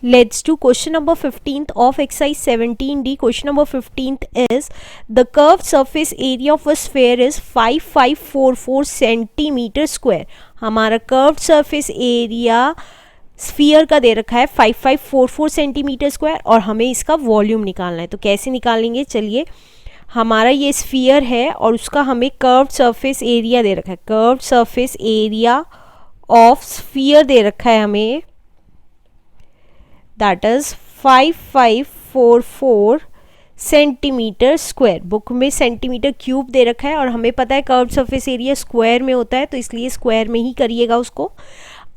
Let's do question number 15th of exercise 17D. Question number 15th is the curved surface area of a sphere is 5544 centimeter square. हमारा curved surface area sphere का दे रखा है 5544 centimetre square और हमें इसका volume निकालना है. तो कैसे निकालेंगे, चलिए. हमारा ये स्फीयर है और उसका हमें कर्व्ड सरफेस एरिया दे रखा है. Curved surface area of sphere दे रखा है हमें, that is 5544 centimetre square. Book में सेंटीमीटर क्यूब दे रखा है और हमें पता है कर्व्ड सरफेस एरिया स्क्वायर में होता है, तो इसलिए स्क्वायर में ही करिएगा उसको.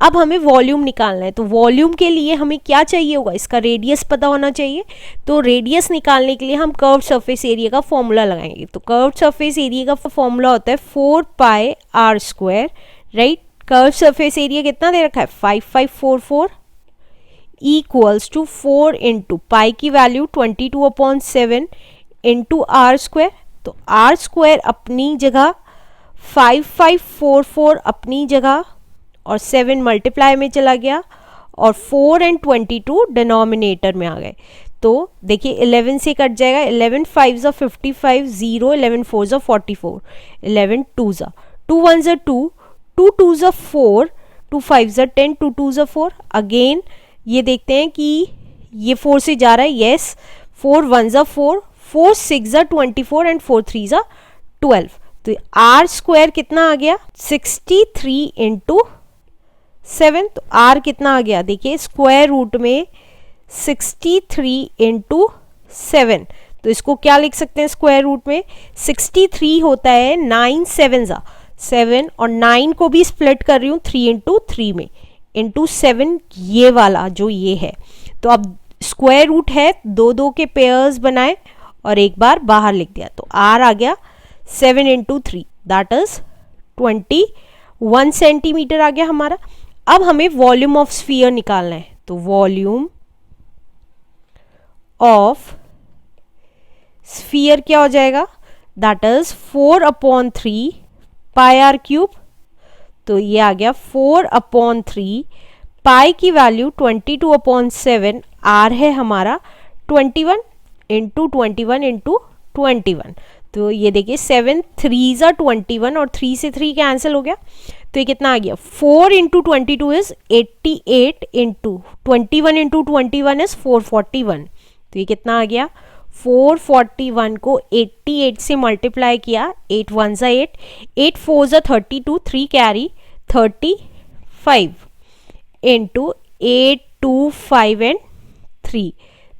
अब हमें वॉल्यूम निकालना है, तो वॉल्यूम के लिए हमें क्या चाहिए होगा, इसका रेडियस पता होना चाहिए. तो रेडियस निकालने के लिए हम कर्व्ड सरफेस एरिया का फॉर्मूला लगाएंगे. तो कर्व्ड सरफेस एरिया का फॉर्मूला होता है 4 pi r square, right. Curved surface area कितना दे रखा है 5544 इक्वल्स टू 4 इंटू पाई की वैल्यू 22/7 इंटू आर स्क्वायर. तो आर स्क्वायर अपनी जगह, 5544 अपनी जगह और 7 मल्टीप्लाई में चला गया और 4 एंड 22 डिनोमिनेटर में आ गए. तो देखिए 11 से कट जाएगा, 11 5 55 0, 11 4 44, 11 2 2 1 2, 2 2 4, 2 5 10, 2 2 4. अगेन ये देखते हैं कि ये 4 से जा रहा है, यस. 4 1 4, 4 6 24 एंड 4 3 12. तो आर स्क्वायर कितना आ गया 63 इंटू 7. तो आर कितना आ गया, देखिए स्क्वायर रूट में 63 इंटू 7. तो इसको क्या लिख सकते हैं स्क्वायर रूट में, 63 होता है 9 7 7 और 9 को भी स्प्लिट कर रही हूँ 3 इंटू 3 में, इंटू 7 ये वाला जो ये है. तो अब स्क्वायर रूट है, दो दो के पेयर्स बनाए और एक बार बाहर लिख दिया. तो आर आ गया 7 इंटू 3, दैट इज 21 सेंटीमीटर आ गया हमारा. अब हमें वॉल्यूम ऑफ स्फीयर निकालना है. तो वॉल्यूम ऑफ स्फीयर क्या हो जाएगा, that is 4/3 pi R cube. तो ये आ गया 4/3 पाई की वैल्यू 22/7, आर है हमारा 21 इंटू 21 इंटू 21. तो ये देखिए 7 3 21 और 3 से 3 कैंसिल हो गया. तो ये कितना आ गया 4 into 22 is 88 into 21 into 21 is 441. तो ये कितना आ गया 441 को 88 से मल्टीप्लाई किया, 8 1 8, 8 4 32, 3 कैरी 35 इंटू 8 2 5 एंड 3.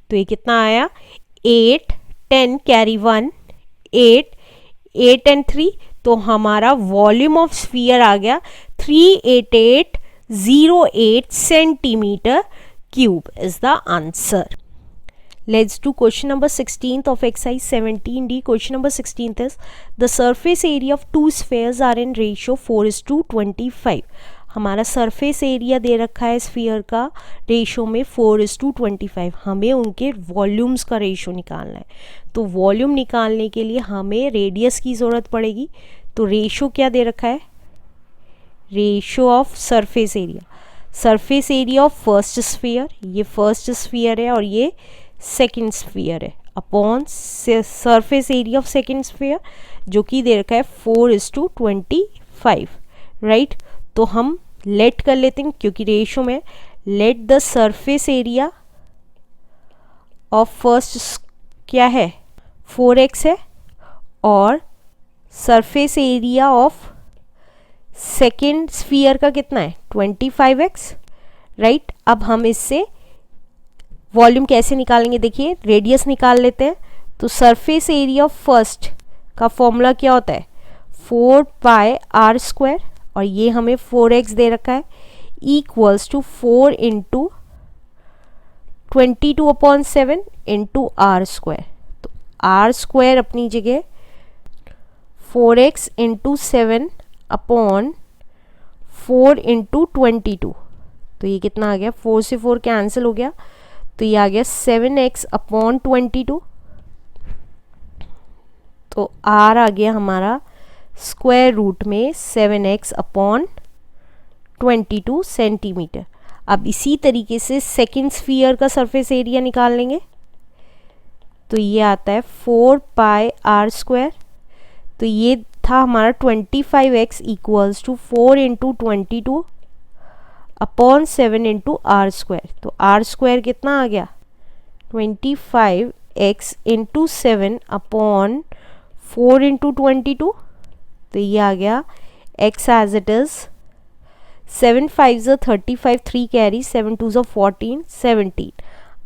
तो ये कितना आया 8 10 कैरी 1, 8 8 एंड 3. तो हमारा वॉल्यूम ऑफ स्फीयर आ गया 38808 centimetre cube is the answer. Let's do question number 16th of exercise 17D. Question number 16th is the surface area of two spheres are in ratio 4:25. हमारा surface area दे रखा है sphere का ratio में 4:25. हमें उनके volumes का ratio निकालना है. तो वॉल्यूम निकालने के लिए हमें रेडियस की ज़रूरत पड़ेगी. तो रेशो क्या दे रखा है, ratio of surface area, surface area of first sphere, ये फर्स्ट स्फीयर है और ये सेकेंड स्फीयर है, upon surface area of second sphere जो कि दे रखा है 4:25, राइट. तो हम लेट कर लेते हैं क्योंकि रेशो में, let the surface area of first क्या है 4x है और surface area of second sphere का कितना है 25x, राइट. अब हम इससे वॉल्यूम कैसे निकालेंगे, देखिए रेडियस निकाल लेते हैं. तो सरफेस एरिया ऑफ फर्स्ट का फॉर्मूला क्या होता है 4 पाई आर स्क्वायर और ये हमें 4x दे रखा है equals to 4 into 22/7 into R square. तो आर स्क्वायर अपनी जगह 4x इंटू 7 अपॉन 4 इंटू 22. तो ये कितना आ गया 4 से 4 कैंसिल हो गया. तो ये आ गया 7x अपॉन 22. तो आर आ गया हमारा स्क्वायर रूट में 7x अपॉन 22 सेंटीमीटर. अब इसी तरीके से सेकेंड स्फीयर का सरफेस एरिया निकाल लेंगे, तो ये आता है 4πr²। तो ये था हमारा 25x equals to 4 into 22 upon 7 into r²। तो r² कितना आ गया 25x इंटू 7 अपॉन 4 इंटू 22। तो ये आ गया x as it is 7 5 35, 3 carry, 7 2 14, 17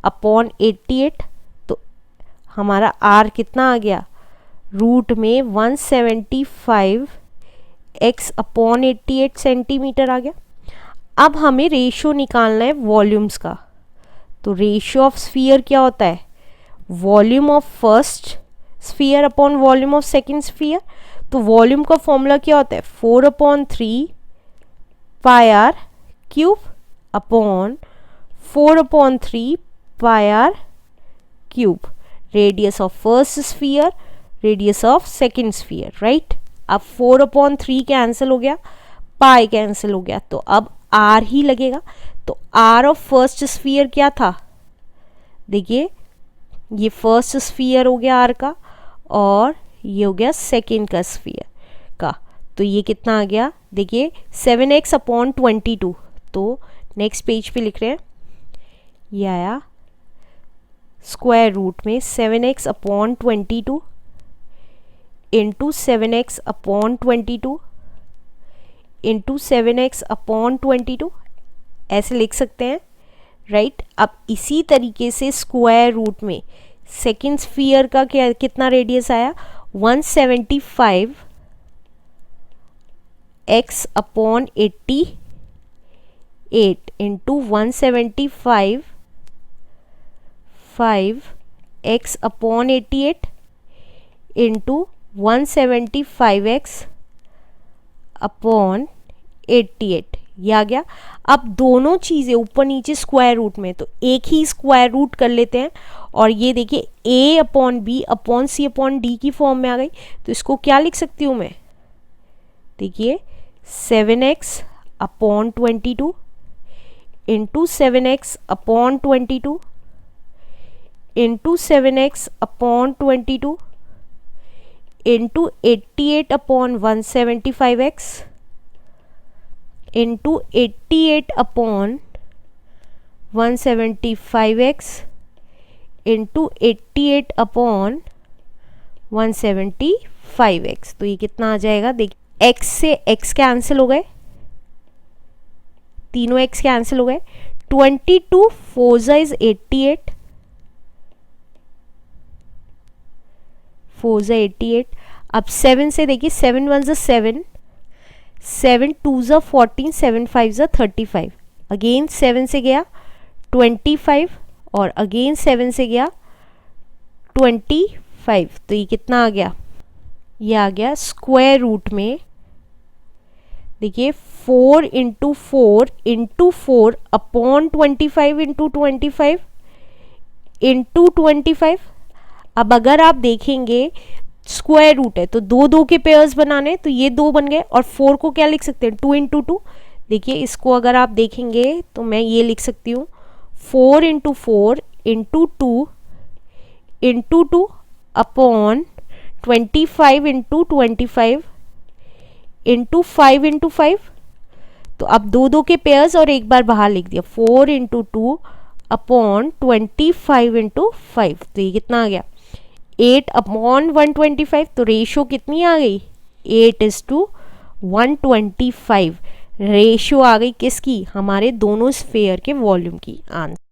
upon 88। तो हमारा r कितना आ गया रूट में 175 x अपॉन 88 सेंटीमीटर आ गया। अब हमें रेशियो निकालना है वॉल्यूम्स का। तो रेशियो ऑफ स्फीयर क्या होता है, volume of first sphere upon volume of second sphere. तो वॉल्यूम का फॉर्मूला क्या होता है 4/3 πr³ upon 4/3 πr³। Radius of first sphere, radius of second sphere, right. अब 4/3 कैंसिल हो गया, पाई कैंसिल हो गया, तो अब r ही लगेगा। तो r ऑफ फर्स्ट स्फीयर क्या था, देखिए ये फर्स्ट स्फीयर हो गया r का, और ये हो गया सेकेंड का स्फीयर का। तो ये कितना आ गया, देखिए 7x अपॉन 22। तो नेक्स्ट पेज पे लिख रहे हैं, ये आया स्क्वायर रूट में 7x upon 22 into 7x upon 22 into 7x upon 22, ऐसे लिख सकते हैं, राइट। अब इसी तरीके से स्क्वायर रूट में सेकेंड स्फीयर का क्या कितना रेडियस आया 175 x upon 88 into 175 x upon 88 into 175x upon 88, ये आ गया। अब दोनों चीज़ें ऊपर नीचे स्क्वायर रूट में, तो एक ही स्क्वायर रूट कर लेते हैं, और ये देखिए a upon B upon C upon D की फॉर्म में आ गई। तो इसको क्या लिख सकती हूँ मैं, देखिए 7x upon 22 into 7x upon 22 into 7x upon 22 into 88 upon 175x into 88 upon 175x into 88 upon 175x। तो ये कितना आ जाएगा, देखिए x से x कैंसिल हो गए, तीनों x कैंसिल हो गए, 22 4 इज 88, 4 88। अब 7 से देखिए 7 1 7, 7 2 14, 7 5 35, अगेन 7 से गया 25 और अगेन 7 से गया 25। तो ये कितना आ गया, ये आ गया स्क्वायर रूट में, देखिए 4 into 4 into 4 upon 25 into 25 into 25। अब अगर आप देखेंगे स्क्वायर रूट है तो दो दो के पेयर्स बनाने, तो ये दो बन गए, और 4 को क्या लिख सकते हैं 2 इंटू 2। देखिए इसको अगर आप देखेंगे तो मैं ये लिख सकती हूँ 4 into 4 into 2 into 2 upon 25 into 25 into 5 into 5। तो अब दो दो के पेयर्स और एक बार बाहर लिख दिया 4 इंटू 2 अपॉन 25 इंटू 5। तो ये कितना आ गया 8 अपॉन 125। तो रेशियो कितनी आ गई 8:125 रेशियो आ गई किसकी, हमारे दोनों स्फेयर के वॉल्यूम की। आंसर